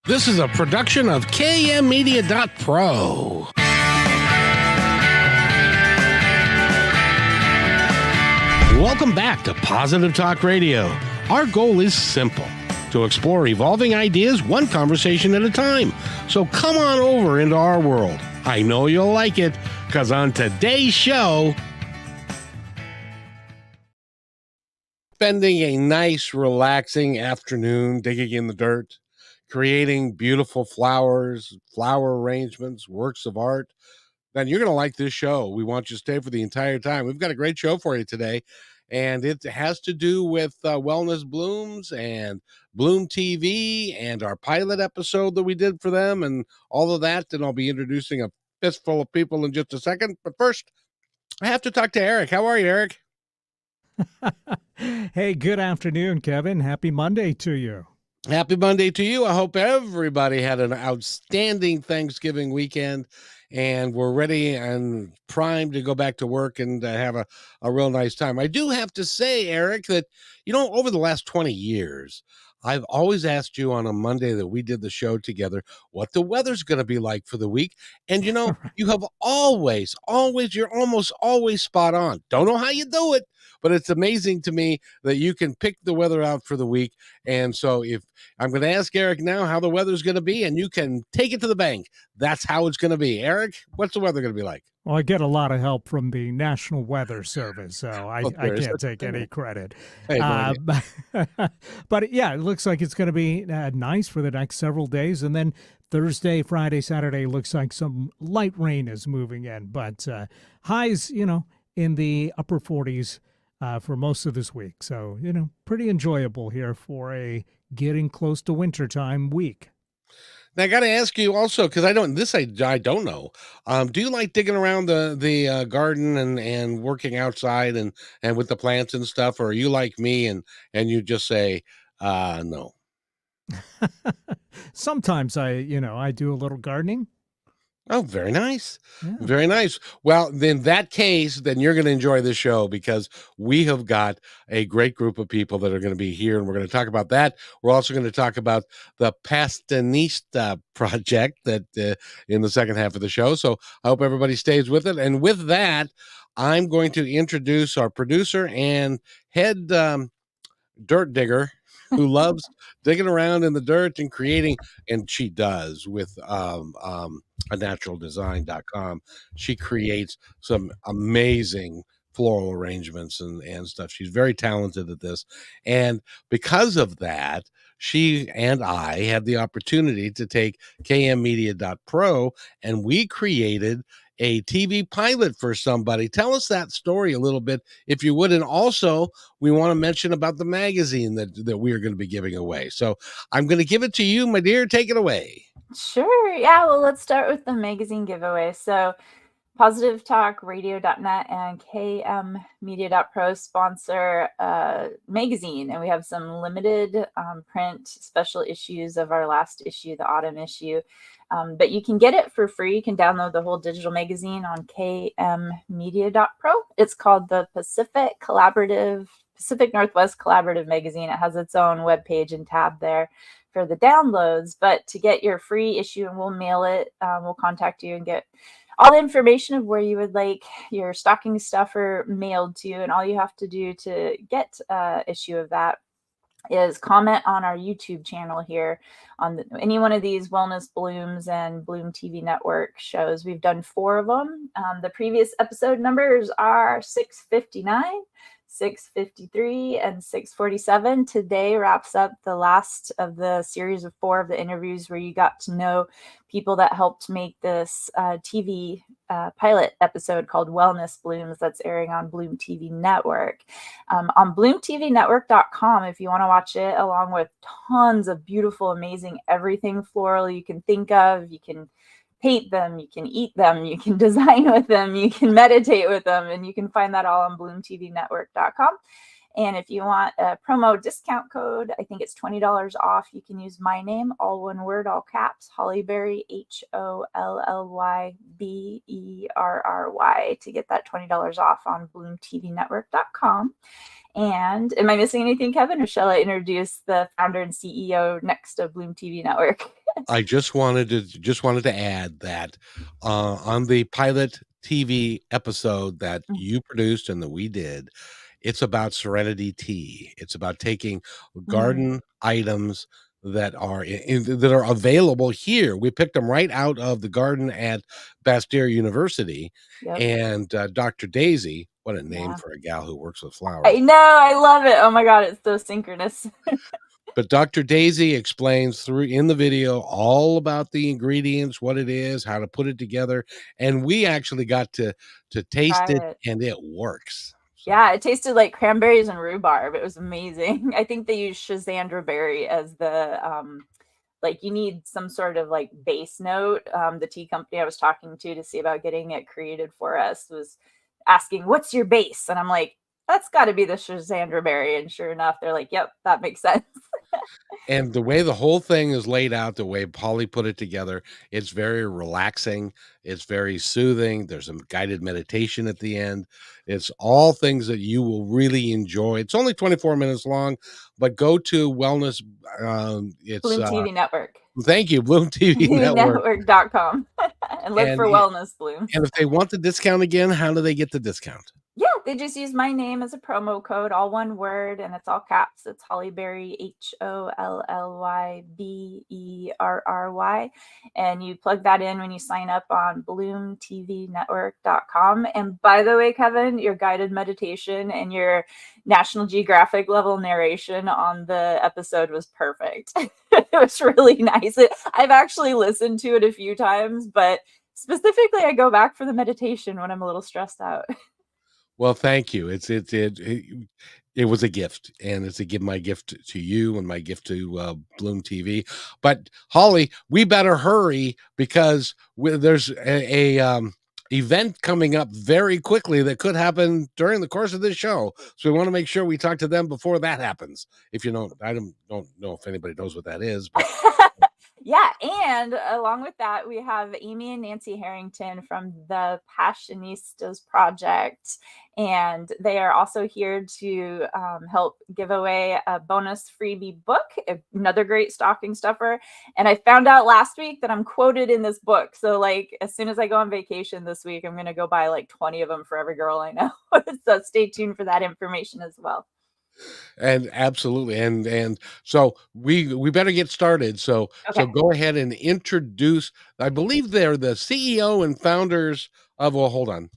This is a production of kmmedia.pro. Welcome back to Positive Talk Radio. Our goal is simple: to explore evolving ideas one conversation at a time. So come on over into our world. I know you'll like it, because on today's show, spending a nice, relaxing afternoon digging in the dirt, creating beautiful flowers, flower arrangements, works of art, then you're going to like this show. We want you to stay for the entire time. We've got a great show for you today, and it has to do with Wellness Blooms and Bloom TV and our pilot episode that we did for them and all of that. And I'll be introducing a fistful of people in just a second. But first, I have to talk to Eric. How are you, Eric? Hey, good afternoon, Kevin. Happy Monday to you. Happy Monday to you. I hope everybody had an outstanding Thanksgiving weekend and we're ready and primed to go back to work and have a real nice time. I do have to say, Eric, that, over the last 20 years, I've always asked you on a Monday that we did the show together what the weather's going to be like for the week. And, you have always, you're almost always spot on. Don't know how you do it, but it's amazing to me that you can pick the weather out for the week. And so if I'm going to ask Eric now how the weather's going to be, and you can take it to the bank, that's how it's going to be. Eric, what's the weather going to be like? Well, I get a lot of help from the National Weather Service, so I can't take any credit. Hey, but yeah, it looks like it's going to be nice for the next several days. And then Thursday, Friday, Saturday looks like some light rain is moving in. But highs, in the upper 40s for most of this week. So, pretty enjoyable here for a getting close to wintertime week. Now, I got to ask you also, because I don't know. Do you like digging around the garden and working outside and with the plants and stuff, or are you like me and you just say no? Sometimes I do a little gardening. Oh, very nice. Yeah. Very nice. Well, in that case, then you're going to enjoy the show because we have got a great group of people that are going to be here, and we're going to talk about that. We're also going to talk about the Passionistas Project that in the second half of the show. So I hope everybody stays with it. And with that, I'm going to introduce our producer and head dirt digger who loves digging around in the dirt and creating, and she does with anaturaldesign.com. She creates some amazing floral arrangements and stuff. She's very talented at this. And because of that, she and I had the opportunity to take kmmedia.pro, and we created a TV pilot for somebody. Tell us that story a little bit, if you would. And also, we want to mention about the magazine that we are going to be giving away. So I'm going to give it to you, my dear. Take it away. Sure. Yeah. Well, let's start with the magazine giveaway. So positivetalkradio.net and kmmedia.pro sponsor a magazine, and we have some limited print special issues of our last issue, the autumn issue. But you can get it for free. You can download the whole digital magazine on kmmedia.pro. It's called the Pacific Northwest Collaborative Magazine. It has its own webpage and tab there for the downloads. But to get your free issue, and we'll mail it, we'll contact you and get all the information of where you would like your stocking stuffer mailed to. And all you have to do to get an issue of that is comment on our YouTube channel here on any one of these Wellness Blooms and Bloom TV Network shows. We've done 4 of them. The previous episode numbers are 659, 653, and 647. Today wraps up the last of the series of 4 of the interviews where you got to know people that helped make this TV pilot episode called Wellness Blooms that's airing on Bloom TV Network. On bloomtvnetwork.com, if you want to watch it, along with tons of beautiful, amazing, everything floral you can think of. You can paint them, you can eat them, you can design with them, you can meditate with them, and you can find that all on bloomtvnetwork.com. And if you want a promo discount code, I think it's $20 off. You can use my name, all one word, all caps, Hollyberry, HOLLYBERRY, to get that $20 off on bloomtvnetwork.com. And am I missing anything, Kevin, or shall I introduce the founder and CEO next of Bloom TV Network? I just wanted to add that on the pilot TV episode that Mm, you produced and that we did, it's about Serenity Tea. It's about taking mm, garden items that are that are available here. We picked them right out of the garden at Bastyr University, yep. and Dr. Daisy, what a name Yeah. for a gal who works with I flowers. know. I love it. Oh my God. It's so synchronous. But Dr. Daisy explains through in the video all about the ingredients, what it is, how to put it together, and we actually got to taste Try it, it. and it works. So, Yeah, it tasted like cranberries and rhubarb. It was amazing. I think they use Shazandra berry as the like you need some sort of like base note. The tea company I was talking to see about getting it created for us was asking, "What's your base?" And I'm like, "That's got to be the Shazandra berry." And sure enough, they're like, "Yep, that makes sense." and the way the whole thing is laid out, the way Polly put it together, it's very relaxing, it's very soothing. There's some guided meditation at the end. It's all things that you will really enjoy. It's only 24 minutes long, but go to wellness, it's Bloom TV Network, thank you, Bloom TV Network, TVNetwork.com, and look and for Wellness Bloom. and if they want the discount again, how do they get the discount? Yeah, they just use my name as a promo code, all one word, and it's all caps. It's Hollyberry, HOLLYBERRY. And you plug that in when you sign up on bloomtvnetwork.com. And by the way, Kevin, your guided meditation and your National Geographic level narration on the episode was perfect. It was really nice. I've actually listened to it a few times, but specifically, I go back for the meditation when I'm a little stressed out. Well, thank you. It was a gift, and it's a give my gift to you and my gift to Bloom TV. But Holly, we better hurry because there's a event coming up very quickly that could happen during the course of this show. So we want to make sure we talk to them before that happens. If you don't, I don't know if anybody knows what that is, but Yeah, and along with that, we have Amy and Nancy Harrington from the Passionistas Project, and they are also here to help give away a bonus freebie book, another great stocking stuffer. And I found out last week that I'm quoted in this book. So, like, as soon as I go on vacation this week, I'm going to go buy like 20 of them for every girl I know. So, stay tuned for that information as well. and absolutely, and so we better get started. So Okay. go ahead and introduce. I believe they're the CEO and founders of. Well, hold on.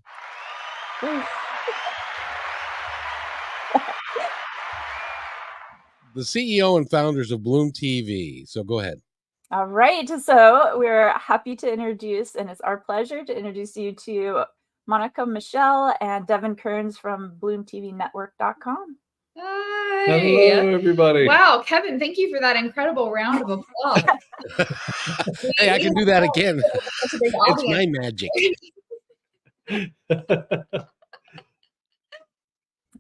The CEO and founders of Bloom TV. So go ahead. All right. So we're happy to introduce, and it's our pleasure to introduce you to Monica, Michelle, and Devon Kearns from bloomtvnetwork.com. Hi. Hello, everybody. Wow, Kevin, thank you for that incredible round of applause. Hey, I can do that again. Such a big It's my audience. magic.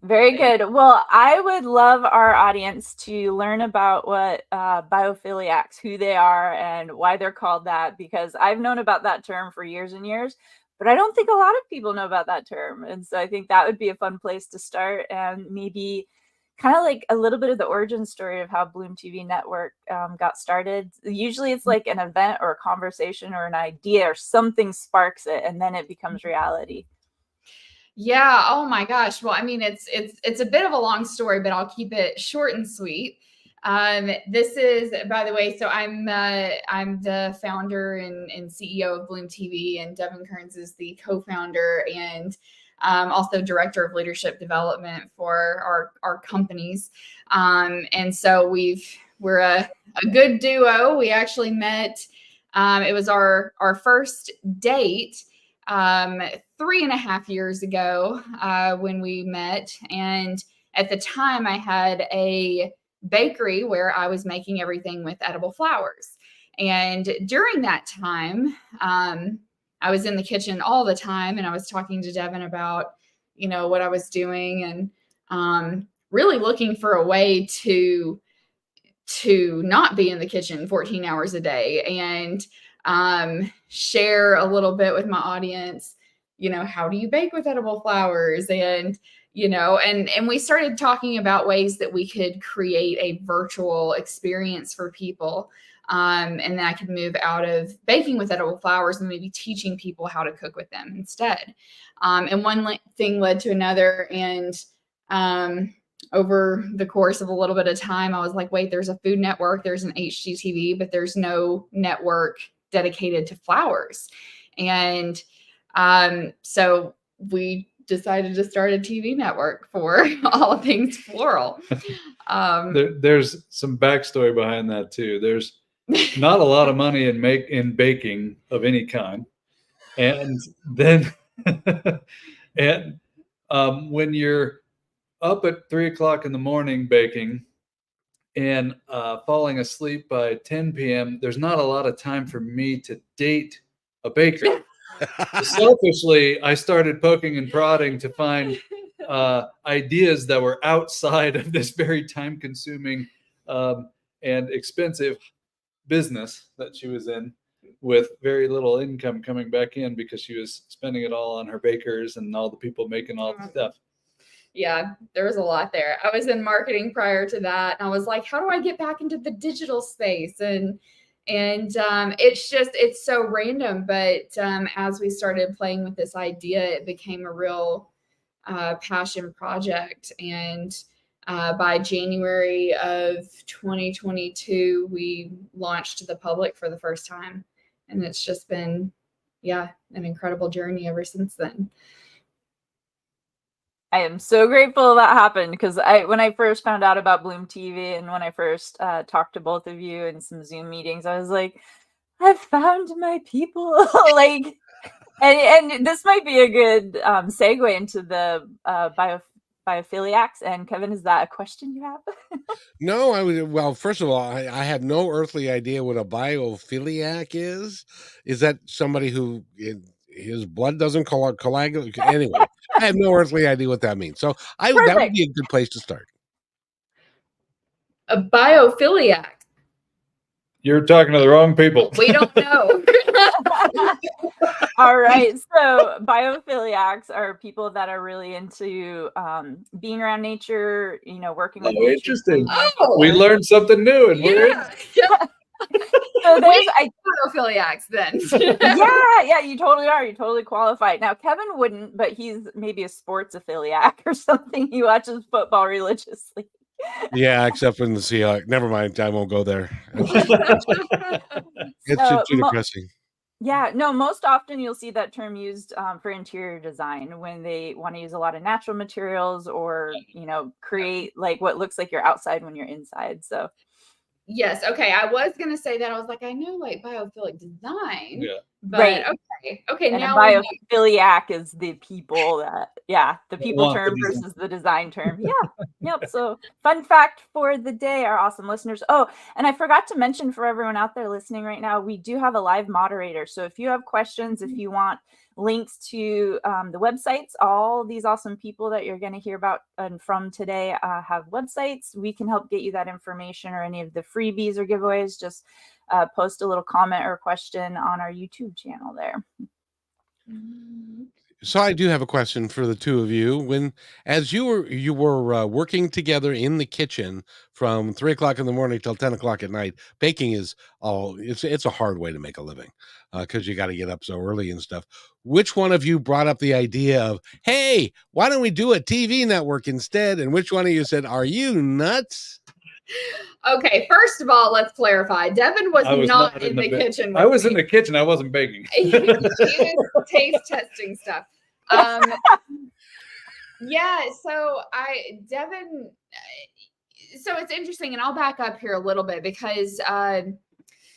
Very good. Well, I would love our audience to learn about what biophiliacs, who they are, and why they're called that, because I've known about that term for years and years, but I don't think a lot of people know about that term. And so I think that would be a fun place to start, and maybe kind of like a little bit of the origin story of how Bloom TV Network got started. Usually it's like an event or a conversation or an idea or something sparks it, and then it becomes reality. Yeah. Oh my gosh. Well, I mean, it's a bit of a long story, but I'll keep it short and sweet. This is, by the way, so I'm the founder and CEO of Bloom TV, and Devon Kearns is the co-founder and also director of leadership development for our companies. And so we're a good duo. We actually met. It was our first date 3.5 years ago when we met. And at the time I had a bakery where I was making everything with edible flowers. And during that time, I was in the kitchen all the time, and I was talking to Devon about, what I was doing, and really looking for a way to not be in the kitchen 14 hours a day, and share a little bit with my audience, how do you bake with edible flowers? And, and we started talking about ways that we could create a virtual experience for people. And then I could move out of baking with edible flowers and maybe teaching people how to cook with them instead. And one thing led to another. And over the course of a little bit of time, I was like, wait, there's a Food Network, there's an HGTV, but there's no network dedicated to flowers. And so we decided to start a TV network for all things floral. There's some backstory behind that too. There's not a lot of money in baking of any kind, and then when you're up at 3 o'clock in the morning baking and falling asleep by 10 p.m., there's not a lot of time for me to date a baker. Selfishly, I started poking and prodding to find ideas that were outside of this very time-consuming and expensive business that she was in, with very little income coming back in because she was spending it all on her bakers and all the people making all the stuff. Yeah, there was a lot there. I was in marketing prior to that, and I was like, how do I get back into the digital space? And it's so random, but as we started playing with this idea, it became a real passion project. And by January of 2022, we launched to the public for the first time, and it's just been, an incredible journey ever since then. I am so grateful that happened, because when I first found out about Bloom TV and when I first talked to both of you in some Zoom meetings, I was like, I've found my people. Like, and this might be a good segue into the biophiliacs. And Kevin, is that a question you have? No, well, first of all, I have no earthly idea what a biophiliac is. Is that somebody who his blood doesn't coagulate? Anyway, I have no earthly idea what that means. So that would be a good place to start. A biophiliac. You're talking to the wrong people. We don't know. All right. So biophiliacs are people that are really into being around nature, working with nature. Interesting. We learned something new, and we're in. So there's biophiliacs then. yeah, you totally are. You're totally qualified. Now, Kevin wouldn't, but he's maybe a sports affiliac or something. He watches football religiously. Yeah, except in the Seahawks. Never mind. I won't go there. It's too depressing. Yeah, no, most often you'll see that term used for interior design when they want to use a lot of natural materials or, create like what looks like you're outside when you're inside. So. Yes. Okay. I was going to say that. I was like, I know like biophilic design. Yeah. But right. Okay. And now a biophiliac is the people the people term versus the design term. Yeah. Yep. So fun fact for the day, our awesome listeners. Oh, and I forgot to mention for everyone out there listening right now, we do have a live moderator. So if you have questions, if you want links to the websites, all these awesome people that you're going to hear about and from today have websites. We can help get you that information or any of the freebies or giveaways. Just post a little comment or question on our YouTube channel there. So I do have a question for the two of you. As you were working together in the kitchen from 3 o'clock in the morning till 10 o'clock at night, baking is it's a hard way to make a living because you got to get up so early and stuff. Which one of you brought up the idea of, hey, why don't we do a TV network instead? And which one of you said, are you nuts? Okay, first of all, let's clarify. Devin was not in the kitchen. I was in the kitchen. I wasn't baking. He was taste testing stuff. Yeah, so it's interesting, and I'll back up here a little bit because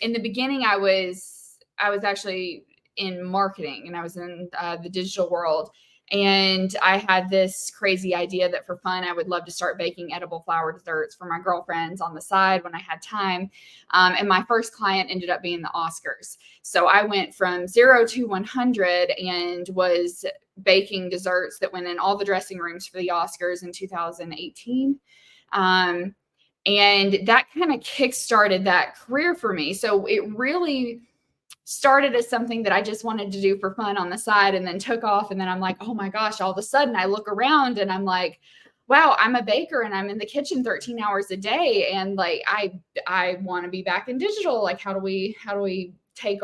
in the beginning I was actually in marketing and I was in the digital world. And I had this crazy idea that for fun, I would love to start baking edible flower desserts for my girlfriends on the side when I had time. And my first client ended up being the Oscars. So I went from 0 to 100 and was baking desserts that went in all the dressing rooms for the Oscars in 2018. And that kind of kickstarted that career for me. So it really started as something that I just wanted to do for fun on the side and then took off. And then I'm like, oh my gosh, all of a sudden I look around and I'm like, wow, I'm a baker and I'm in the kitchen 13 hours a day. And like, I want to be back in digital. Like, how do we take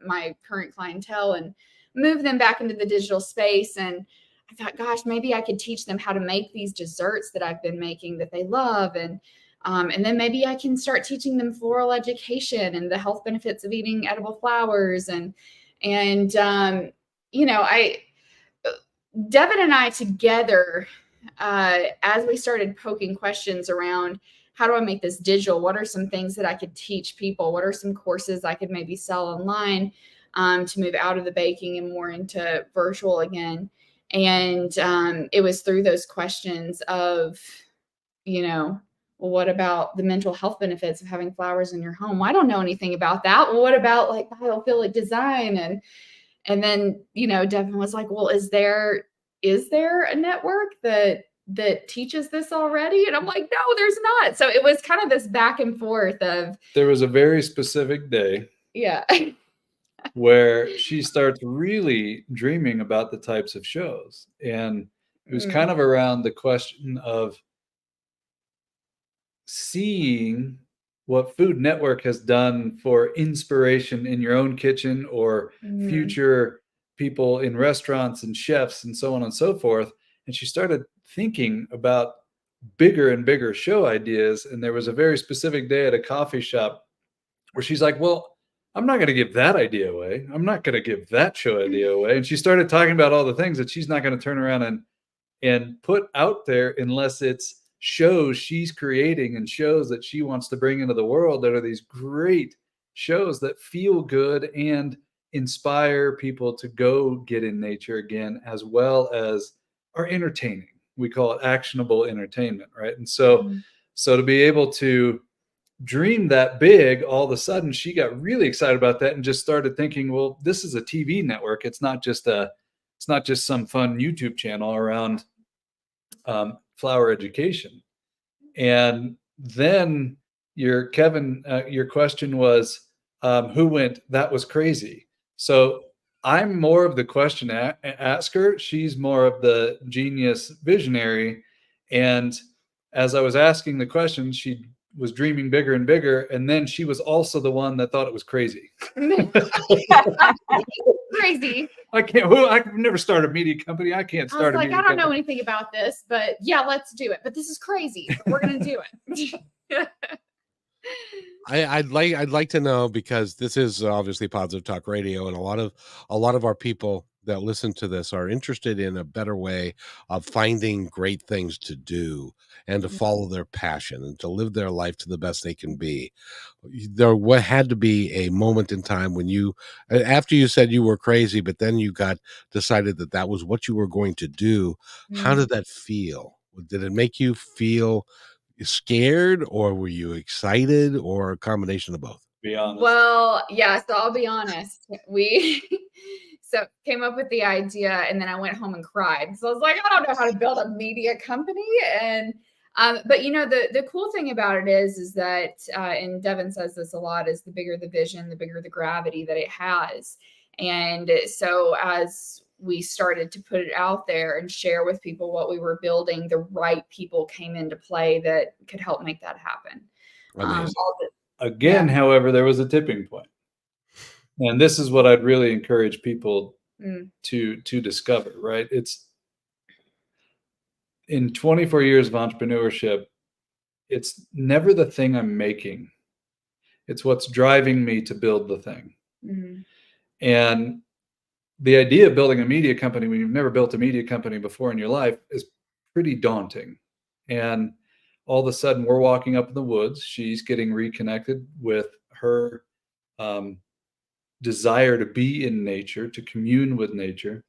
my current clientele and move them back into the digital space? And I thought, gosh, maybe I could teach them how to make these desserts that I've been making that they love. And then maybe I can start teaching them floral education and the health benefits of eating edible flowers. And Devon and I together, as we started poking questions around, how do I make this digital? What are some things that I could teach people? What are some courses I could maybe sell online to move out of the baking and more into virtual again? And it was through those questions of, well, what about the mental health benefits of having flowers in your home? Well, I don't know anything about that. Well, what about like biophilic design? And then, Devon was like, well, is there a network that teaches this already? And I'm like, no, there's not. So it was kind of this back and forth of. There was a very specific day. Yeah. where she starts really dreaming about the types of shows. And it was kind of around the question of seeing what Food Network has done for inspiration in your own kitchen or future people in restaurants and chefs and so on and so forth. And she started thinking about bigger and bigger show ideas. And there was a very specific day at a coffee shop where she's like, well, I'm not going to give that idea away. I'm not going to give that show idea away. And she started talking about all the things that she's not going to turn around and put out there unless it's shows she's creating and shows that she wants to bring into the world that are these great shows that feel good and inspire people to go get in nature again, as well as are entertaining. We call it actionable entertainment, right? And so to be able to dream that big, all of a sudden she got really excited about that and just started thinking, well, this is a TV network. It's not just some fun YouTube channel around flower education. And then your question was, who went, that was crazy. So I'm more of the question asker. She's more of the genius visionary. And as I was asking the question, she was dreaming bigger and bigger. And then she was also the one that thought it was crazy. Crazy. I've never started a media company. I can't start a media company. I don't know anything about this, but yeah, let's do it. But this is crazy. We're going to do it. I'd like to know, because this is obviously Positive Talk Radio, and a lot of our people that listen to this are interested in a better way of finding great things to do and to follow their passion and to live their life to the best they can be. There had to be a moment in time when after you said you were crazy, but then you decided that was what you were going to do. How did that feel? Did it make you feel scared, or were you excited, or a combination of both? Be honest. Well, yeah, so I'll be honest. We came up with the idea, and then I went home and cried. So I was like, I don't know how to build a media company. And but the cool thing about it is that and Devon says this a lot, is the bigger the vision, the bigger the gravity that it has. And so as we started to put it out there and share with people what we were building, the right people came into play that could help make that happen. However, there was a tipping point. And this is what I'd really encourage people to discover, right? It's in 24 years of entrepreneurship, it's never the thing I'm making. It's what's driving me to build the thing. Mm-hmm. And the idea of building a media company when you've never built a media company before in your life is pretty daunting. And all of a sudden we're walking up in the woods. She's getting reconnected with her desire to be in nature, to commune with nature,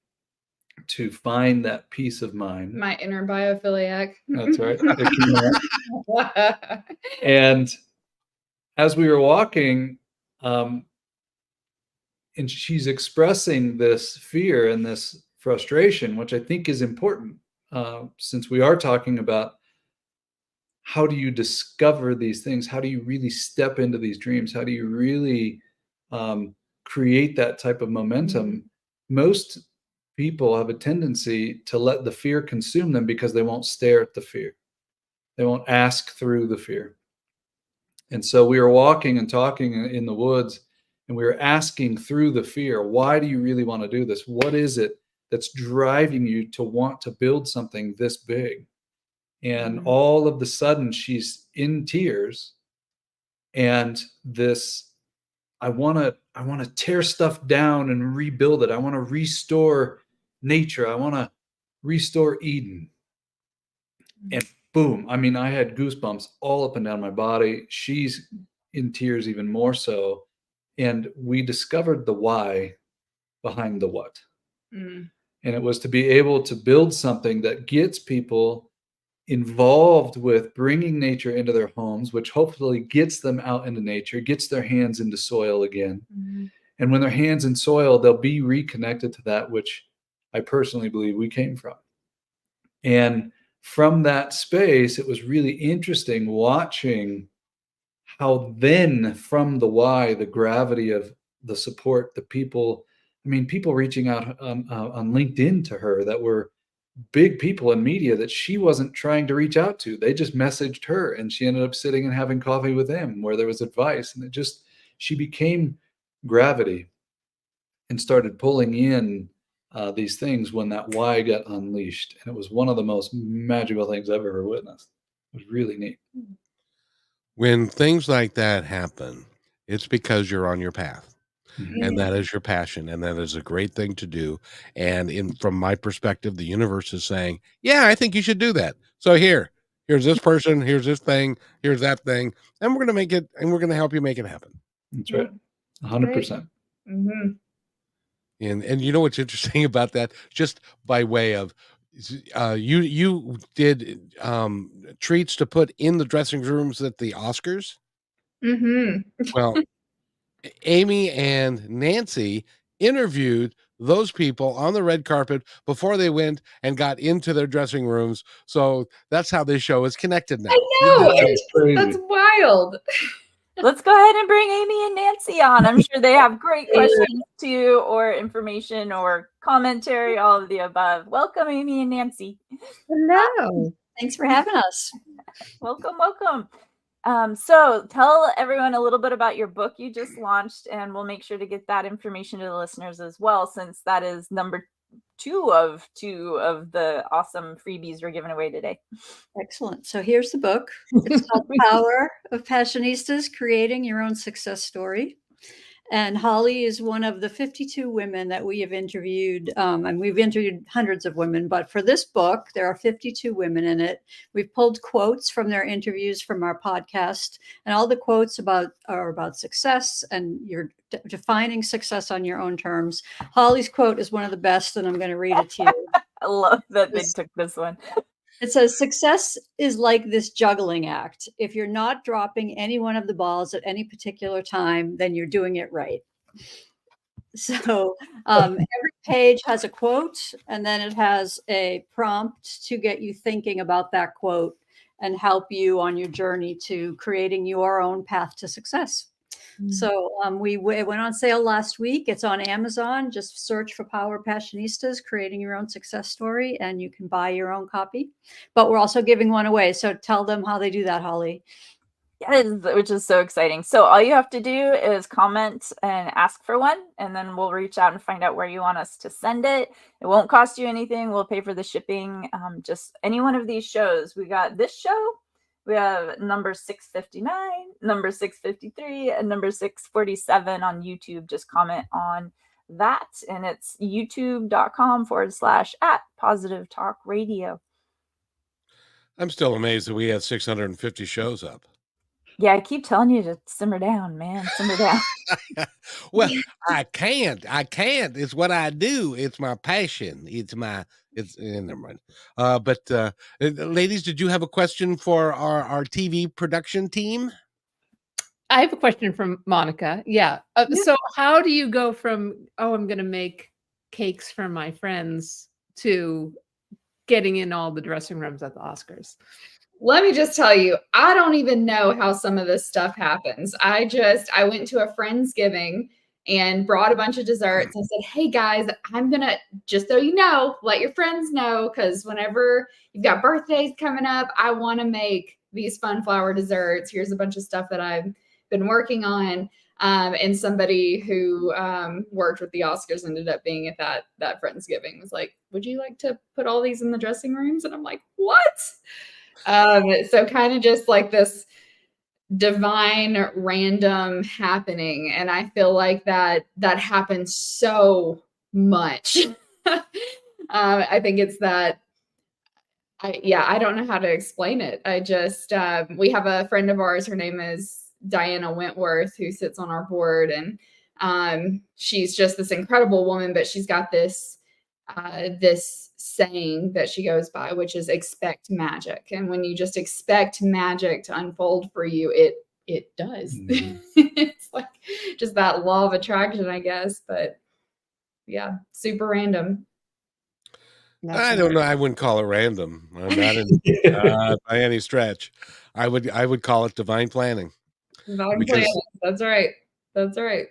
to find that peace of mind. My inner biophiliac. That's right. And as we were walking, and she's expressing this fear and this frustration, which I think is important, since we are talking about how do you discover these things? How do you really step into these dreams? How do you really create that type of momentum? Most people have a tendency to let the fear consume them because they won't stare at the fear. They won't ask through the fear. And so we were walking and talking in the woods, and we were asking through the fear, why do you really want to do this? What is it that's driving you to want to build something this big? And all of the sudden she's in tears, and this, I want to tear stuff down and rebuild it. I want to restore nature. I want to restore Eden. And boom, I mean, I had goosebumps all up and down my body. She's in tears even more so. And we discovered the why behind the what. And it was to be able to build something that gets people involved with bringing nature into their homes, which hopefully gets them out into nature, gets their hands into soil again. And when their hands in soil, they'll be reconnected to that which I personally believe we came from. And from that space, it was really interesting watching how then from the why, the gravity of the support, the people, I mean, people reaching out on LinkedIn to her that were big people in media that she wasn't trying to reach out to. They just messaged her, and she ended up sitting and having coffee with them where there was advice. And she became gravity and started pulling in these things when that why got unleashed. And it was one of the most magical things I've ever witnessed. It was really neat. When things like that happen, it's because you're on your path. And that is your passion, and that is a great thing to do. And from my perspective, the universe is saying, yeah, I think you should do that. So here's this person, here's this thing, here's that thing, and we're going to make it, and we're going to help you make it happen. That's right. 100%. And you know what's interesting about that? Just by way of, you did treats to put in the dressing rooms at the Oscars. Well, Amy and Nancy interviewed those people on the red carpet before they went and got into their dressing rooms. So that's how this show is connected now. I know. That's wild. Let's go ahead and bring Amy and Nancy on. I'm sure they have great questions too, or information or commentary, all of the above. Welcome, Amy and Nancy. Hello. Thanks for having us. Welcome, welcome. So tell everyone a little bit about your book you just launched, and we'll make sure to get that information to the listeners as well, since that is number two of the awesome freebies we're giving away today. Excellent. So here's the book. It's called Power of Passionistas, Creating Your Own Success Story. And Holly is one of the 52 women that we have interviewed. And we've interviewed hundreds of women, but for this book, there are 52 women in it. We've pulled quotes from their interviews from our podcast, and all the quotes are about success, and you're defining success on your own terms. Holly's quote is one of the best, and I'm going to read it to you. I love that they took this one. It says, success is like this juggling act. If you're not dropping any one of the balls at any particular time, then you're doing it right. So every page has a quote, and then it has a prompt to get you thinking about that quote and help you on your journey to creating your own path to success. So it went on sale last week. It's on Amazon. Just search for Power Passionistas, Creating Your Own Success Story, and you can buy your own copy. But we're also giving one away. So tell them how they do that, Holly. Yes, which is so exciting. So all you have to do is comment and ask for one, and then we'll reach out and find out where you want us to send it. It won't cost you anything. We'll pay for the shipping. Just any one of these shows. We got this show. We have number 659, number 653, and number 647 on YouTube. Just comment on that. And it's youtube.com/@Positive Talk Radio. I'm still amazed that we had 650 shows up. Yeah, I keep telling you to simmer down, man. Simmer down. Well, I can't. It's what I do. It's my passion. Never mind. But ladies, did you have a question for our TV production team? I have a question from Monica. Yeah. So how do you go from, I'm going to make cakes for my friends, to getting in all the dressing rooms at the Oscars? Let me just tell you, I don't even know how some of this stuff happens. I went to a Friendsgiving and brought a bunch of desserts. I said, hey guys, I'm going to, just so you know, let your friends know, because whenever you've got birthdays coming up, I want to make these fun flower desserts. Here's a bunch of stuff that I've been working on. And somebody who worked with the Oscars ended up being at that Friendsgiving, was like, would you like to put all these in the dressing rooms? And I'm like, what? So kind of just like this divine random happening. And I feel like that happens so much. I think it's that, I don't know how to explain it. I just, we have a friend of ours, her name is Diana Wentworth, who sits on our board, and she's just this incredible woman, but she's got this this saying that she goes by, which is expect magic. And when you just expect magic to unfold for you, it does. It's like just that law of attraction, I guess. But yeah, super random. I don't know. I wouldn't call it random. I'm not by any stretch. I would call it divine planning. Divine planning. That's right. That's right.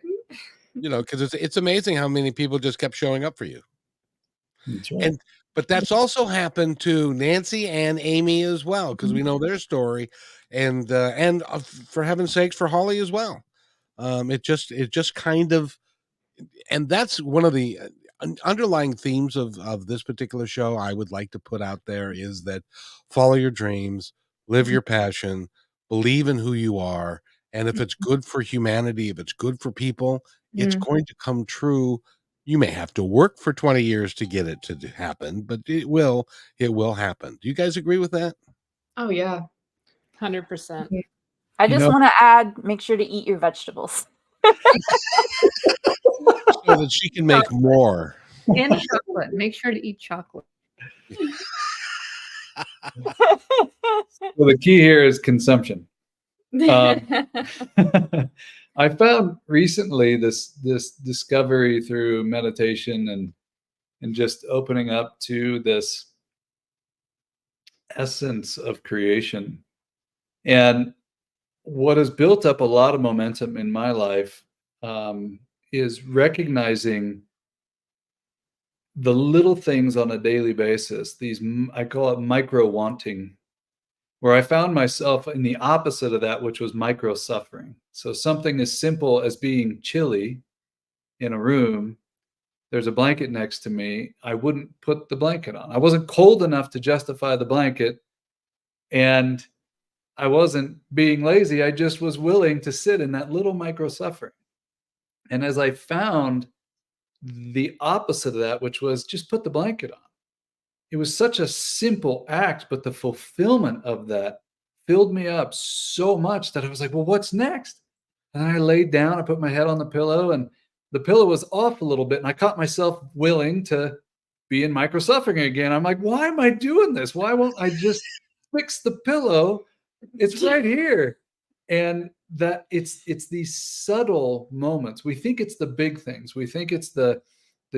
You know, because it's amazing how many people just kept showing up for you. That's right. But that's also happened to Nancy and Amy as well, because we know their story, and for heaven's sakes, for Holly as well. It just kind of, and that's one of the underlying themes of this particular show I would like to put out there, is that follow your dreams, live your passion, believe in who you are, and if it's good for humanity, if it's good for people, it's going to come true. You may have to work for 20 years to get it to happen, but it will happen. Do you guys agree with that? Oh yeah. 100%. I just want to add, make sure to eat your vegetables. So that she can make more. And chocolate. Make sure to eat chocolate. Well, the key here is consumption. I found recently this discovery through meditation and just opening up to this essence of creation. And what has built up a lot of momentum in my life is recognizing the little things on a daily basis. These, I call it micro wanting, where I found myself in the opposite of that, which was micro suffering. So something as simple as being chilly in a room, there's a blanket next to me, I wouldn't put the blanket on. I wasn't cold enough to justify the blanket, and I wasn't being lazy. I just was willing to sit in that little micro suffering. And as I found the opposite of that, which was just put the blanket on, it was such a simple act, but the fulfillment of that filled me up so much that I was like, well, what's next? And then I laid down, I put my head on the pillow, and the pillow was off a little bit, and I caught myself willing to be in micro suffering again. I'm like, why am I doing this? Why won't I just fix the pillow? It's right here. And that it's these subtle moments. We think it's the big things. We think it's the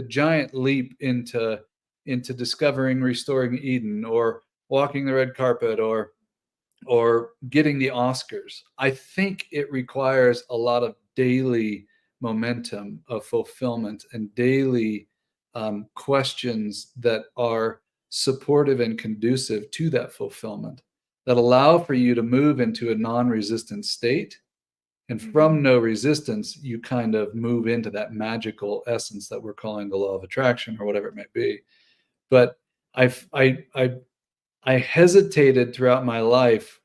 giant leap into discovering, restoring Eden, or walking the red carpet, or getting the Oscars. I think it requires a lot of daily momentum of fulfillment and daily questions that are supportive and conducive to that fulfillment, that allow for you to move into a non-resistant state. And from no resistance, you kind of move into that magical essence that we're calling the law of attraction, or whatever it may be. But I hesitated throughout my life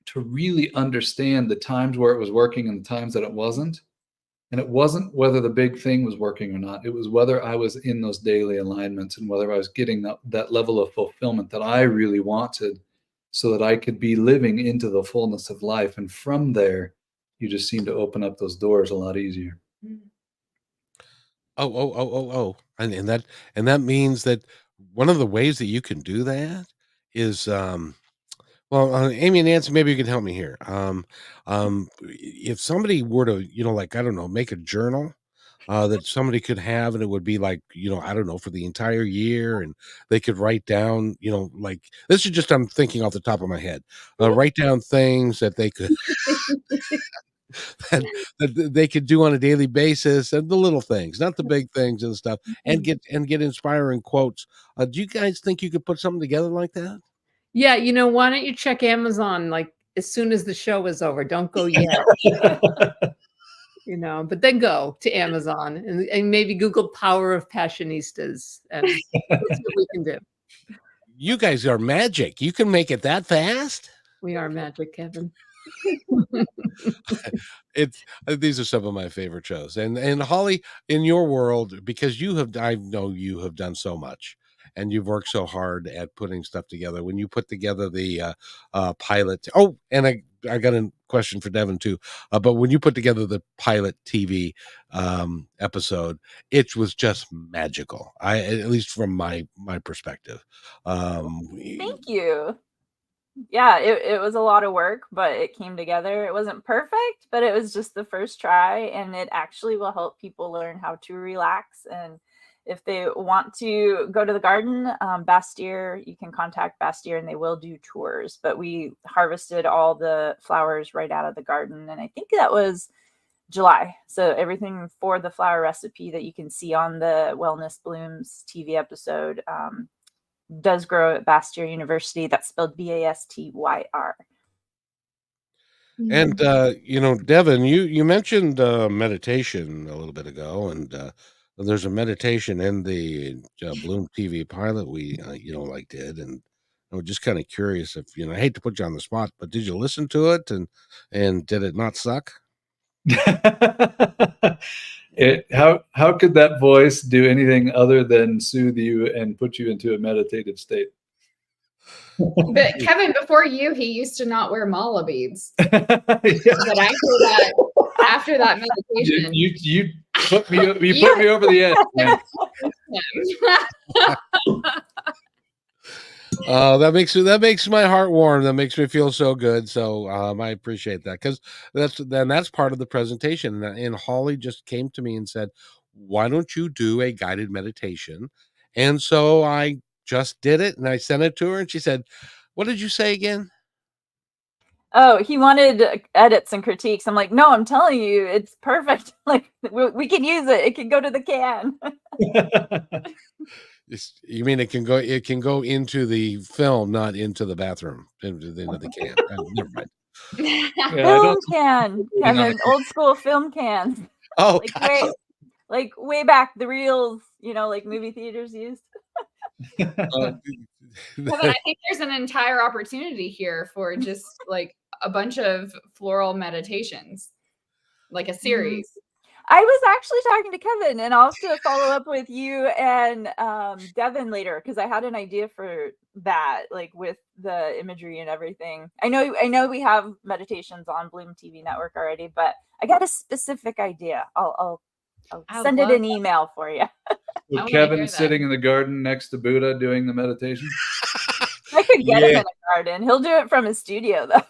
to really understand the times where it was working and the times that it wasn't. And it wasn't whether the big thing was working or not. It was whether I was in those daily alignments and whether I was getting that level of fulfillment that I really wanted, so that I could be living into the fullness of life. And from there, you just seem to open up those doors a lot easier. Oh. And that means that one of the ways that you can do that is, Amy and Nancy, maybe you can help me here. If somebody were to, like, I don't know, make a journal that somebody could have, and it would be like, I don't know, for the entire year, and they could write down, like, this is just, I'm thinking off the top of my head, write down things that they could that, that they could do on a daily basis, and the little things, not the big things and stuff, and get inspiring quotes. Do you guys think you could put something together like that? Yeah, why don't you check Amazon like as soon as the show is over? Don't go yet. But then go to Amazon and maybe Google Power of Passionistas and see what we can do. You guys are magic. You can make it that fast? We are magic, Kevin. These are some of my favorite shows. And Holly, in your world, because I know you have done so much and you've worked so hard at putting stuff together. When you put together the pilot, and I got a question for Devon too. But when you put together the pilot TV episode, it was just magical. At least from my perspective. Thank you. Yeah, it was a lot of work, but it came together. It wasn't perfect, but it was just the first try, and it actually will help people learn how to relax. And if they want to go to the garden, Bastyr, you can contact Bastyr and they will do tours. But we harvested all the flowers right out of the garden, and I think that was July. So everything for the flower recipe that you can see on the Wellness Blooms TV episode does grow at Bastyr University. That's spelled Bastyr. And Devon, you mentioned meditation a little bit ago, and there's a meditation in the Bloom TV pilot we did, and I'm just kind of curious if I hate to put you on the spot, but did you listen to it, and did it not suck? How could that voice do anything other than soothe you and put you into a meditative state? But Kevin, before you, he used to not wear mala beads. Yeah. But after that meditation, you put me over the edge, man. That makes my heart warm. That makes me feel so good. So I appreciate that, because that's part of the presentation. And Holly just came to me and said, "Why don't you do a guided meditation?" And so I just did it, and I sent it to her, and she said, "What did you say again?" Oh, he wanted edits and critiques. I'm like, no, I'm telling you, it's perfect. Like we can use it. It can go to the can. You mean it can go into the film, not into the bathroom, into the can. Never mind. Film can, Kevin, old school film cans. Oh, like way back, the reels, like movie theaters used. Kevin, I think there's an entire opportunity here for just like a bunch of floral meditations, like a series. I was actually talking to Kevin, and I'll have to follow up with you and Devon later, because I had an idea for that, like with the imagery and everything. I know we have meditations on Bloom TV Network already, but I got a specific idea. I'll send it an email for you. So Kevin sitting in the garden next to Buddha doing the meditation. I could get him in a garden. He'll do it from his studio, though.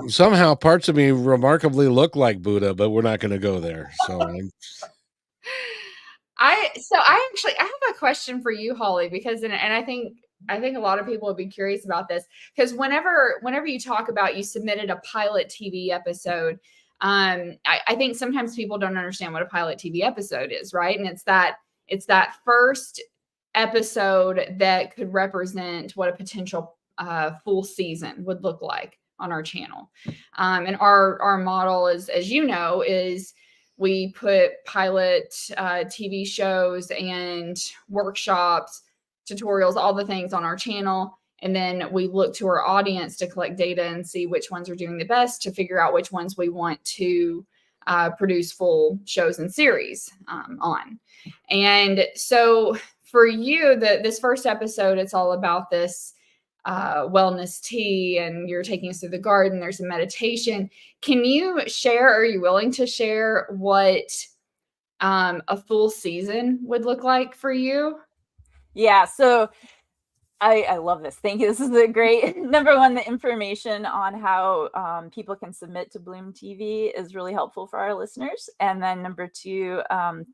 Somehow parts of me remarkably look like Buddha, but we're not going to go there. So I have a question for you, Holly, because and I think a lot of people would be curious about this, because whenever you talk about you submitted a pilot TV episode, I think sometimes people don't understand what a pilot TV episode is, right? And it's that first episode that could represent what a potential full season would look like on our channel. And our model is, as you know, is we put pilot TV shows and workshops, tutorials, all the things on our channel. And then we look to our audience to collect data and see which ones are doing the best to figure out which ones we want to produce full shows and series on. And so for you, this first episode, it's all about this wellness tea, and you're taking us through the garden. There's a meditation. Can you share, or are you willing to share what a full season would look like for you? Yeah, so I love this. Thank you. This is a great number one. The information on how people can submit to Bloom TV is really helpful for our listeners. And then number two,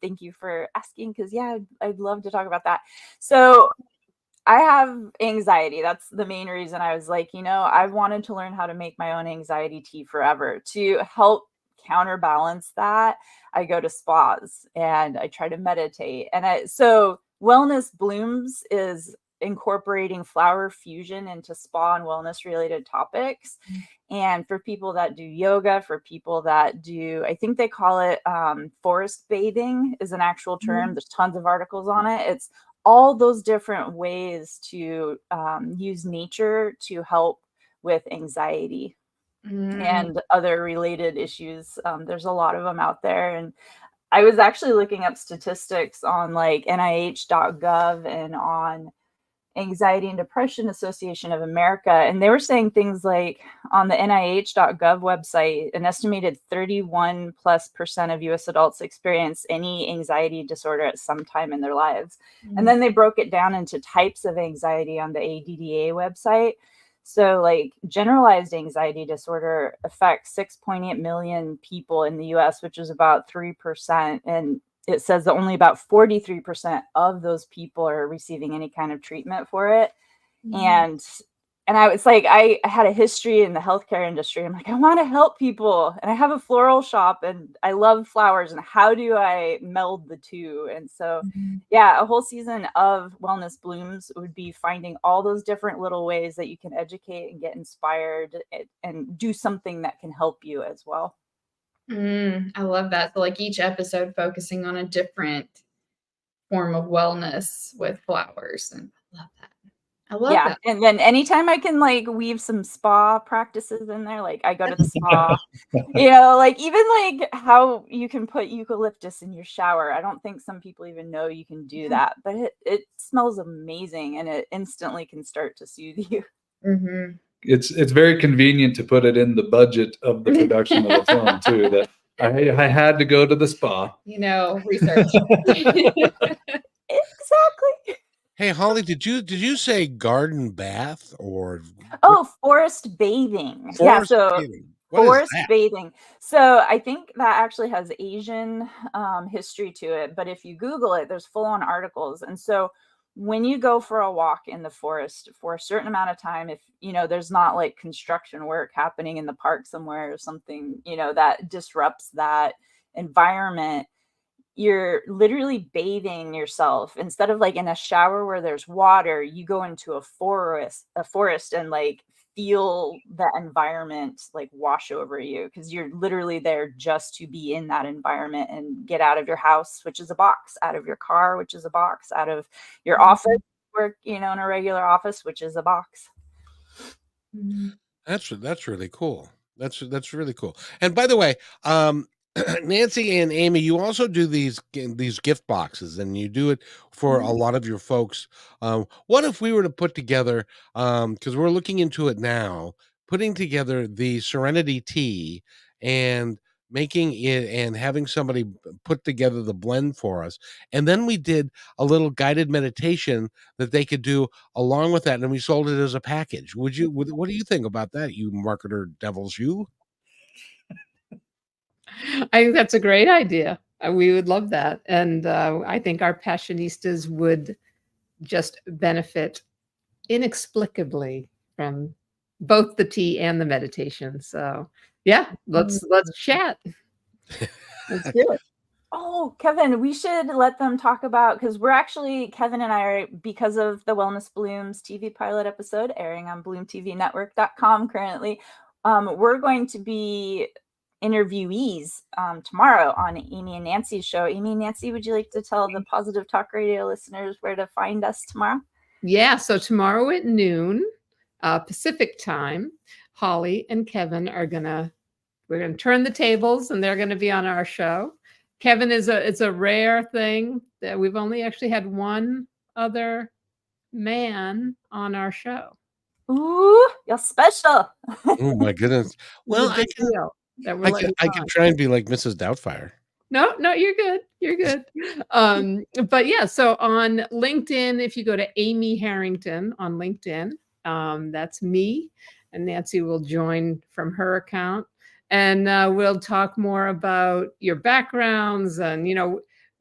thank you for asking, because I'd love to talk about that. So I have anxiety. That's the main reason I was like, I've wanted to learn how to make my own anxiety tea forever. To help counterbalance that, I go to spas and I try to meditate. So Wellness Blooms is incorporating flower fusion into spa and wellness related topics. And for people that do yoga, for people that do, I think they call it forest bathing is an actual term. There's tons of articles on it. It's all those different ways to use nature to help with anxiety and other related issues. There's a lot of them out there. And I was actually looking up statistics on like NIH.gov and on Anxiety and Depression Association of America. And they were saying things like on the NIH.gov website, an estimated 31+% of US adults experience any anxiety disorder at some time in their lives. And then they broke it down into types of anxiety on the ADDA website. So like generalized anxiety disorder affects 6.8 million people in the US, which is about 3%. And it says that only about 43% of those people are receiving any kind of treatment for it. And I was like, I had a history in the healthcare industry. I'm like, I want to help people. And I have a floral shop and I love flowers. And how do I meld the two? And so, yeah, a whole season of Wellness Blooms would be finding all those different little ways that you can educate and get inspired and do something that can help you as well. I love that. So like each episode focusing on a different form of wellness with flowers. And I love that. I love that. And then anytime I can like weave some spa practices in there, like I go to the spa, like even like how you can put eucalyptus in your shower. I don't think some people even know you can do that, but it smells amazing and it instantly can start to soothe you. It's very convenient to put it in the budget of the production of the film too. That I had to go to the spa. Research. Exactly. Hey, Holly, did you say garden bath or forest bathing? Forest bathing. Forest bathing. So I think that actually has Asian history to it. But if you Google it, there's full-on articles. And so when you go for a walk in the forest for a certain amount of time, if there's not like construction work happening in the park somewhere or something, that disrupts that environment, you're literally bathing yourself. Instead of like in a shower where there's water, you go into a forest and like feel the environment like wash over you, because you're literally there just to be in that environment and get out of your house, which is a box, out of your car, which is a box, out of your office work, in a regular office, which is a box. That's really cool. That's really cool. And by the way, Nancy and Amy, you also do these gift boxes, and you do it for a lot of your folks. What if we were to put together, because we're looking into it now, putting together the Serenity Tea and making it and having somebody put together the blend for us, and then we did a little guided meditation that they could do along with that, and we sold it as a package. What do you think about that, you marketer devils, you? I think that's a great idea. We would love that. And I think our Passionistas would just benefit inexplicably from both the tea and the meditation. So yeah, let's chat. Let's do it. Oh, Kevin, we should let them talk about, because Kevin and I are, because of the Wellness Blooms TV pilot episode airing on bloomtvnetwork.com currently, we're going to be interviewees tomorrow on Amy and Nancy's show. Amy and Nancy, would you like to tell the Positive Talk Radio listeners where to find us tomorrow? Yeah, so tomorrow at noon Pacific time, Holly and Kevin we're gonna turn the tables and they're gonna be on our show. Kevin it's a rare thing that we've only actually had one other man on our show. Ooh, you're special. Oh my goodness. Well, I can try and be like Mrs. Doubtfire. No, you're good. You're good. But yeah, so on LinkedIn, if you go to Amy Harrington on LinkedIn, that's me, and Nancy will join from her account, and we'll talk more about your backgrounds. And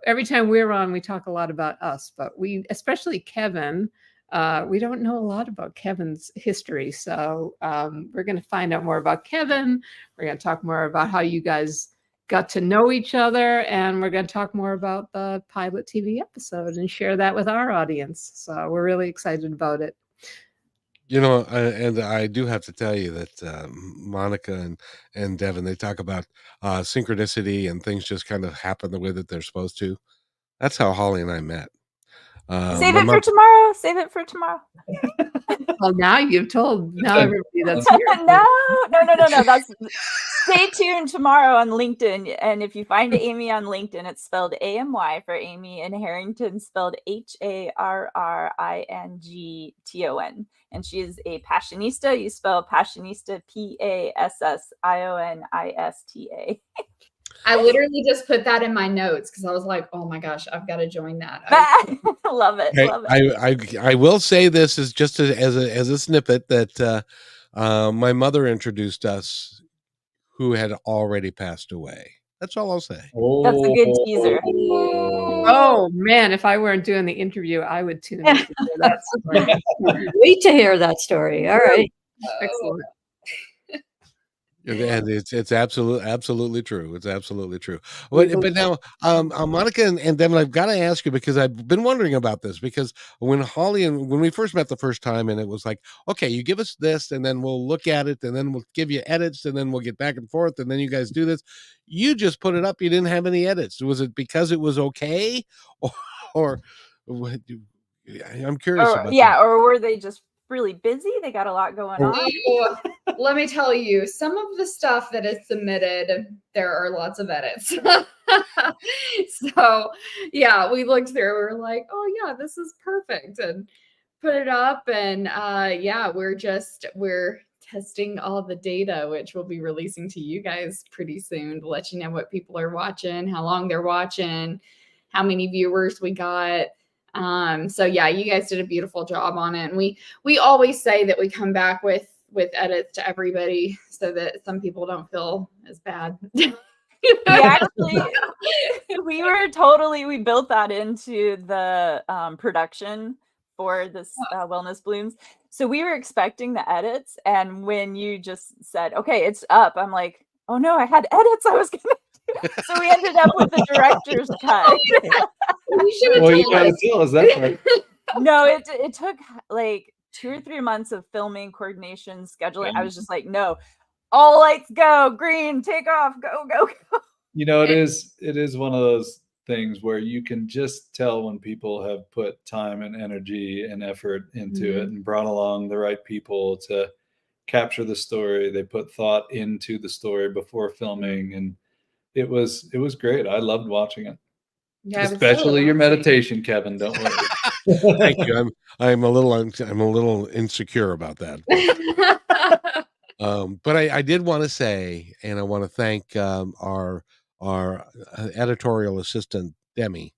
every time we're on, we talk a lot about us, but especially Kevin, We don't know a lot about Kevin's history. So we're going to find out more about Kevin. We're going to talk more about how you guys got to know each other. And we're going to talk more about the pilot TV episode and share that with our audience. So we're really excited about it. You know, and I do have to tell you that Monica and Devon, they talk about synchronicity and things just kind of happen the way that they're supposed to. That's how Holly and I met. Save my it for mom- tomorrow. Save it for tomorrow. Well, now you've told everybody that's here. No. That's stay tuned tomorrow on LinkedIn. And if you find Amy on LinkedIn, it's spelled AMY for Amy, and Harrington spelled HARRINGTON. And she is a Passionista. You spell Passionista PASSIONISTA. I literally just put that in my notes because I was like, oh my gosh, I've got to join that. Love it. Love it. I will say this is just as a snippet that my mother introduced us, who had already passed away. That's all I'll say. That's a good teaser. Oh man, if I weren't doing the interview, I would tune in to hear that story. Wait to hear that story. All right. Excellent. And it's absolutely true. It's absolutely true. But now, Monica and Devon, I've got to ask you, because I've been wondering about this, because when we first met the first time, and it was like, okay, you give us this and then we'll look at it and then we'll give you edits and then we'll get back and forth and then you guys do this. You just put it up. You didn't have any edits. Was it because it was okay? Or I'm curious about that. Or were they just really busy? They got a lot going on. Let me tell you, some of the stuff that is submitted, there are lots of edits. So yeah, we looked through, we were like, oh yeah, this is perfect, and put it up. And yeah, we're testing all the data, which we'll be releasing to you guys pretty soon to let you know what people are watching, how long they're watching, how many viewers we got. So yeah, you guys did a beautiful job on it. And we always say that we come back with edits to everybody so that some people don't feel as bad. We built that into the production for this Wellness Blooms. So we were expecting the edits. And when you just said, okay, it's up, I'm like, oh no, I had edits I was going to do. So we ended up with the director's cut. You gotta tell us that part. No, it took like 2 or 3 months of filming, coordination, scheduling. I was just like, no, all lights go, green, take off, go. You know, it is one of those things where you can just tell when people have put time and energy and effort into it and brought along the right people to capture the story. They put thought into the story before filming, and it was great. I loved watching it. Yeah, especially your meditation, Kevin. Don't worry. Thank you. I'm a little insecure about that. But I did want to say, and I want to thank our editorial assistant Demi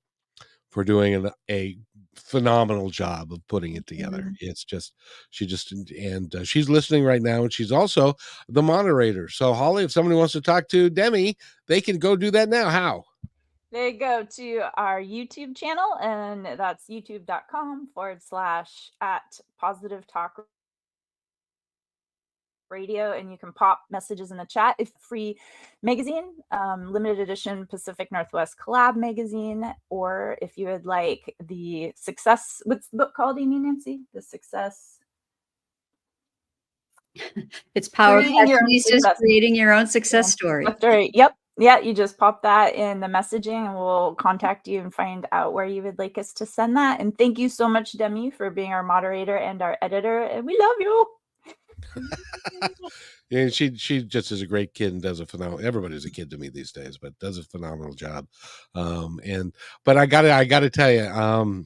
for doing a phenomenal job of putting it together. It's just she's listening right now, and she's also the moderator. So Holly, if somebody wants to talk to Demi, they can go do that now. How? They go to our YouTube channel, and that's youtube.com/@Positive Talk Radio, and you can pop messages in the chat. It's a free magazine, limited edition Pacific Northwest Collab magazine, or if you would like the success, what's the book called, Amy Nancy? The Success. It's Power Passionistas, creating your own success story. Yep. Yeah, you just pop that in the messaging and we'll contact you and find out where you would like us to send that. And thank you so much, Demi, for being our moderator and our editor. And we love you. Yeah, she just is a great kid and does a phenomenal. Everybody's a kid to me these days, but does a phenomenal job. But I gotta tell you,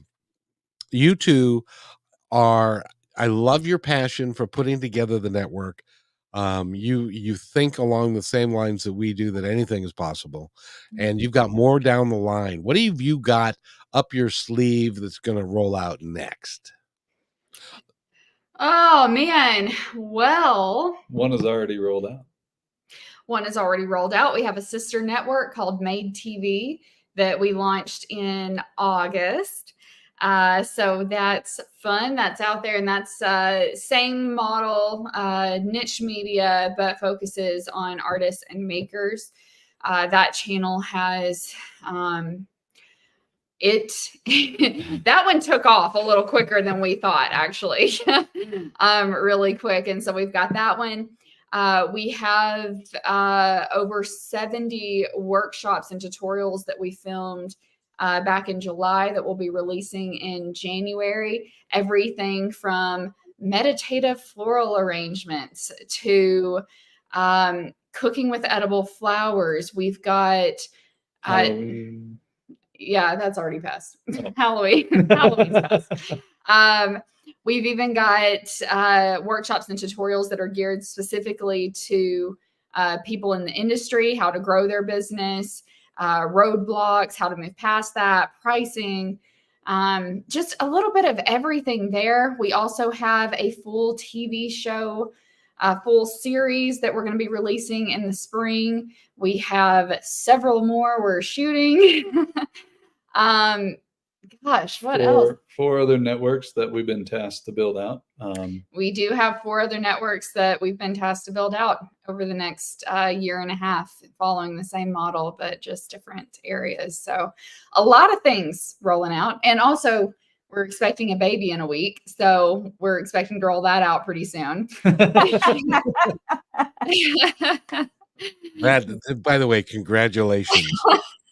you two are. I love your passion for putting together the network. You think along the same lines that we do, that anything is possible, and you've got more down the line. What have you got up your sleeve that's going to roll out next? Oh man, well, one is already rolled out. We have a sister network called Made TV that we launched in August. So that's fun. That's out there, and that's same model, niche media, but focuses on artists and makers. That channel has that one took off a little quicker than we thought, actually, really quick. And so we've got that one. We have over 70 workshops and tutorials that we filmed back in July that we'll be releasing in January. Everything from meditative floral arrangements to cooking with edible flowers. We've got Halloween. yeah, that's already passed. Halloween. Halloween's passed. We've even got workshops and tutorials that are geared specifically to people in the industry, how to grow their business, roadblocks, how to move past that, pricing, just a little bit of everything there. We also have a full TV show, a full series that we're going to be releasing in the spring. We have several more we're shooting. Gosh, what else? 4 other networks that we've been tasked to build out. We do have 4 other networks that we've been tasked to build out over the next year and a half, following the same model, but just different areas. So a lot of things rolling out. And also, we're expecting a baby in a week. So we're expecting to roll that out pretty soon. That, by the way, congratulations.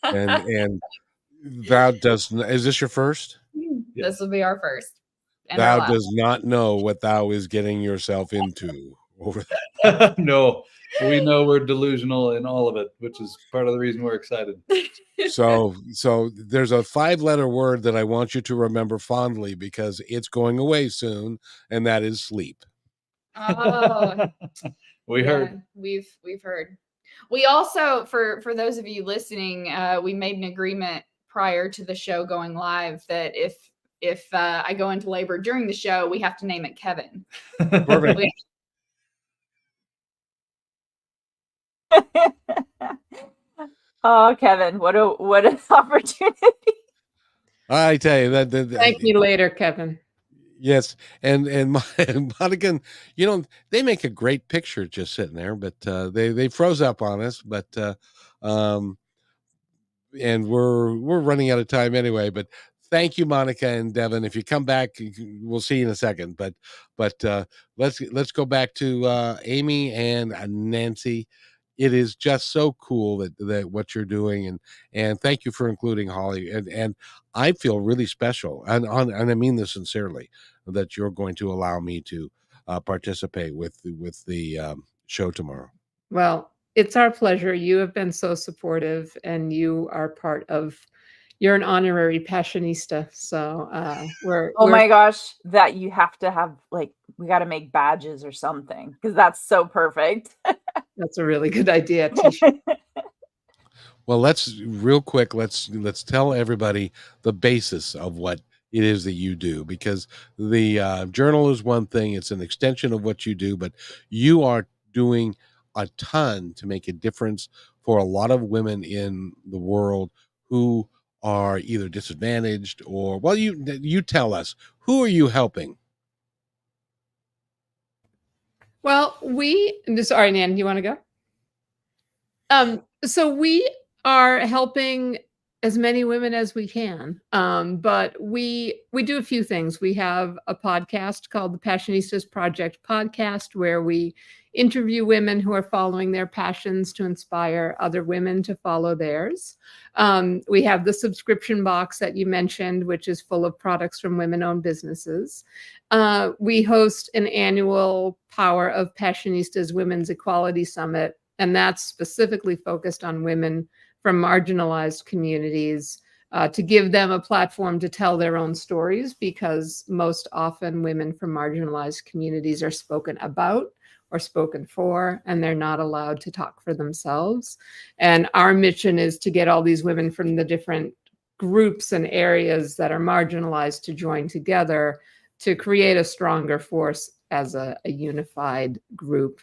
And thou is this your first? This will be our first. Thou does not know what thou is getting yourself into. No, we know we're delusional in all of it, which is part of the reason we're excited. So there's a 5-letter word that I want you to remember fondly because it's going away soon, and that is sleep. Oh, we heard. We've heard. We also, for those of you listening, we made an agreement prior to the show going live that if I go into labor during the show, we have to name it Kevin. Perfect. Oh, Kevin, what an opportunity. I tell you that. Thank you later, Kevin. Yes, and Monica, they make a great picture just sitting there, but they froze up on us, but and we're running out of time anyway. But thank you, Monica and Devon. If you come back, we'll see you in a second. But let's go back to Amy and Nancy. It is just so cool that what you're doing, and thank you for including Holly. And I feel really special, and I mean this sincerely, that you're going to allow me to participate with the show tomorrow. Well, it's our pleasure. You have been so supportive, and you are you're an honorary Passionista. So my gosh, that you have to have, like, we got to make badges or something, because that's so perfect. That's a really good idea. Well, let's tell everybody the basis of what it is that you do, because the journal is one thing. It's an extension of what you do, but you are doing a ton to make a difference for a lot of women in the world who are either disadvantaged or, well, you tell us, who are you helping? Well, sorry, Nan, you want to go? So we are helping as many women as we can. But we do a few things. We have a podcast called the Passionistas Project podcast, where we interview women who are following their passions to inspire other women to follow theirs. We have the subscription box that you mentioned, which is full of products from women-owned businesses. We host an annual Power of Passionistas Women's Equality Summit, and that's specifically focused on women from marginalized communities, to give them a platform to tell their own stories, because most often women from marginalized communities are spoken about or spoken for, and they're not allowed to talk for themselves. And our mission is to get all these women from the different groups and areas that are marginalized to join together to create a stronger force as a unified group.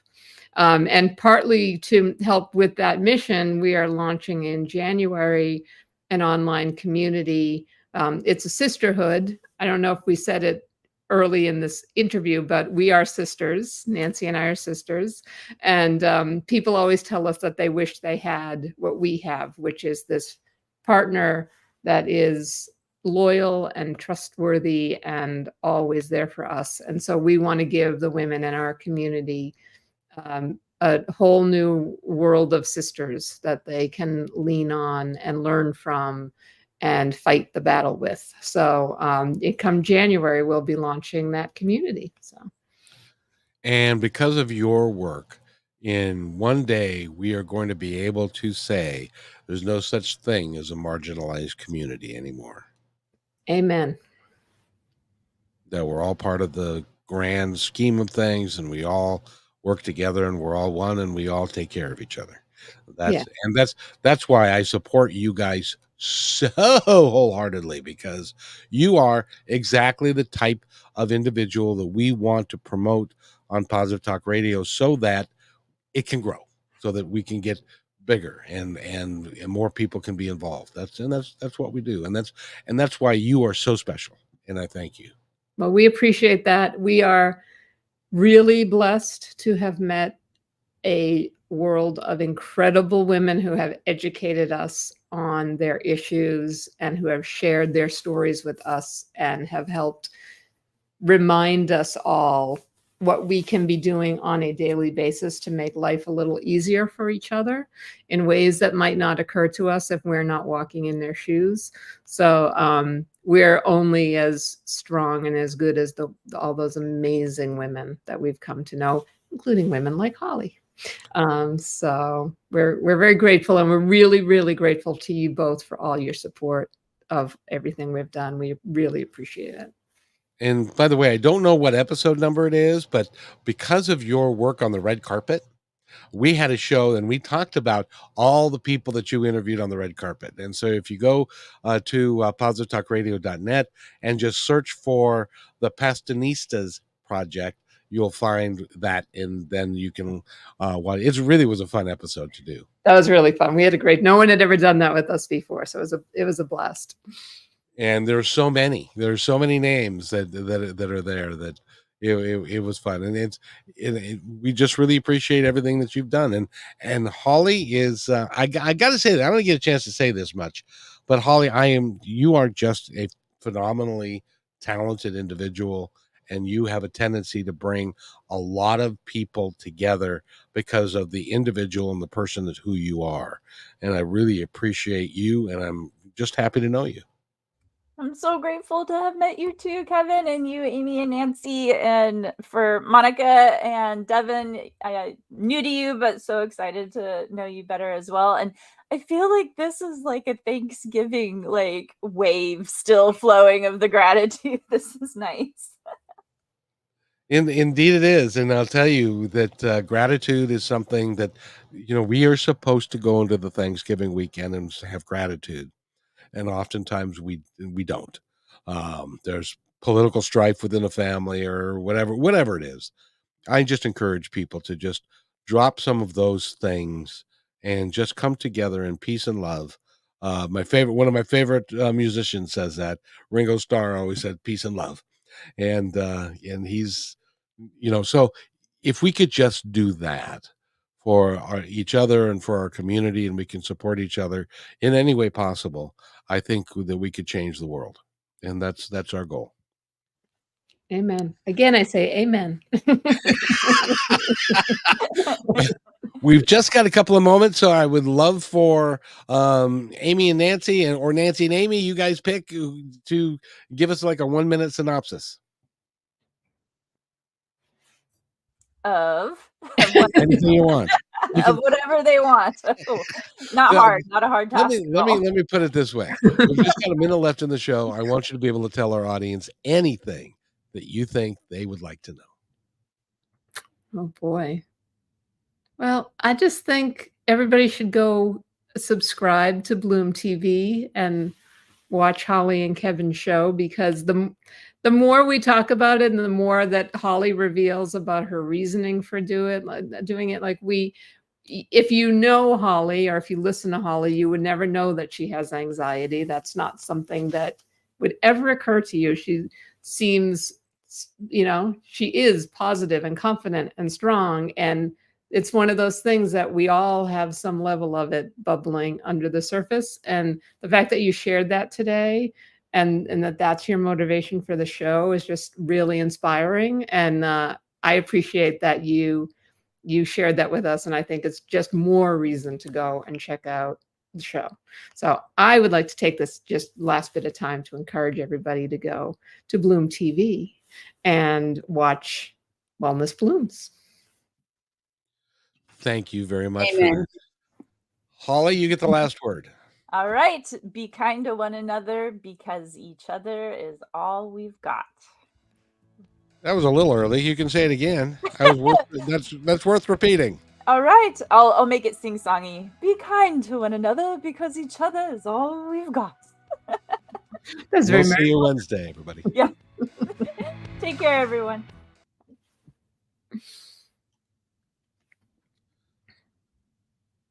And partly to help with that mission, we are launching in January an online community It's a sisterhood. I don't know if we said it early in this interview, but we are sisters. Nancy and I are sisters. And people always tell us that they wish they had what we have, which is this partner that is loyal and trustworthy and always there for us. And so we want to give the women in our community a whole new world of sisters that they can lean on and learn from and fight the battle with. So it come January, we'll be launching that community. So, and because of your work, in one day we are going to be able to say there's no such thing as a marginalized community anymore. amen. That we're all part of the grand scheme of things, and we all work together, and we're all one, and we all take care of each other. That's why I support you guys so wholeheartedly, because you are exactly the type of individual that we want to promote on Positive Talk Radio, so that it can grow, so that we can get bigger and more people can be involved. That's what we do, and that's why you are so special, and I thank you. Well, we appreciate that. We are really blessed to have met a world of incredible women who have educated us on their issues and who have shared their stories with us and have helped remind us all what we can be doing on a daily basis to make life a little easier for each other in ways that might not occur to us if we're not walking in their shoes. So we're only as strong and as good as all those amazing women that we've come to know, including women like Holly. So we're very grateful, and we're really, really grateful to you both for all your support of everything we've done. We really appreciate it. And by the way, I don't know what episode number it is, but because of your work on the red carpet, we had a show and we talked about all the people that you interviewed on the red carpet. And so if you go to positivetalkradio.net and just search for the Passionistas Project, you'll find that, and then you can it really was a fun episode to do. That was really fun. We had no one had ever done that with us before, so it was a blast. And there's so many names that are there, that it was fun, and we just really appreciate everything that you've done. And Holly is I got to say that I don't get a chance to say this much, but Holly, you are just a phenomenally talented individual, and you have a tendency to bring a lot of people together because of the individual and the person that who you are. And I really appreciate you, and I'm just happy to know you. I'm so grateful to have met you too, Kevin, and you, Amy and Nancy, and for Monica and Devon. I new to you, but so excited to know you better as well. And I feel like this is like a Thanksgiving wave still flowing of the gratitude. This is nice. Indeed it is. And I'll tell you that gratitude is something that, we are supposed to go into the Thanksgiving weekend and have gratitude. And oftentimes we don't. There's political strife within a family or whatever it is. I just encourage people to just drop some of those things and just come together in peace and love. One of my favorite musicians says that. Ringo Starr always said peace and love. And he's, so if we could just do that for each other and for our community, and we can support each other in any way possible, I think that we could change the world. And that's our goal. Amen. Again, I say amen. We've just got a couple of moments, so I would love for Amy and Nancy, or Nancy and Amy, you guys pick, to give us like a 1-minute synopsis. Of anything you want. Of whatever they want. Not a hard task. Let me put it this way. We've just got a minute left in the show. I want you to be able to tell our audience anything that you think they would like to know. Oh boy. Well, I just think everybody should go subscribe to Bloom TV and watch Holly and Kevin's show, because the more we talk about it and the more that Holly reveals about her reasoning for doing it, if you know Holly, or if you listen to Holly, you would never know that she has anxiety. That's not something that would ever occur to you. She seems, she is positive and confident and strong. And it's one of those things that we all have some level of it bubbling under the surface. And the fact that you shared that today and that's your motivation for the show is just really inspiring. And I appreciate that you shared that with us. And I think it's just more reason to go and check out the show. So I would like to take this just last bit of time to encourage everybody to go to Bloom TV and watch Wellness Blooms. Thank you very much Amen. for that. Holly, you get the last word. All right. Be kind to one another because each other is all we've got. That was a little early. You can say it again. That's worth repeating. All right. I'll make it sing-songy. Be kind to one another because each other is all we've got. That's We'll very see you Wednesday, everybody. Yeah. Take care, everyone.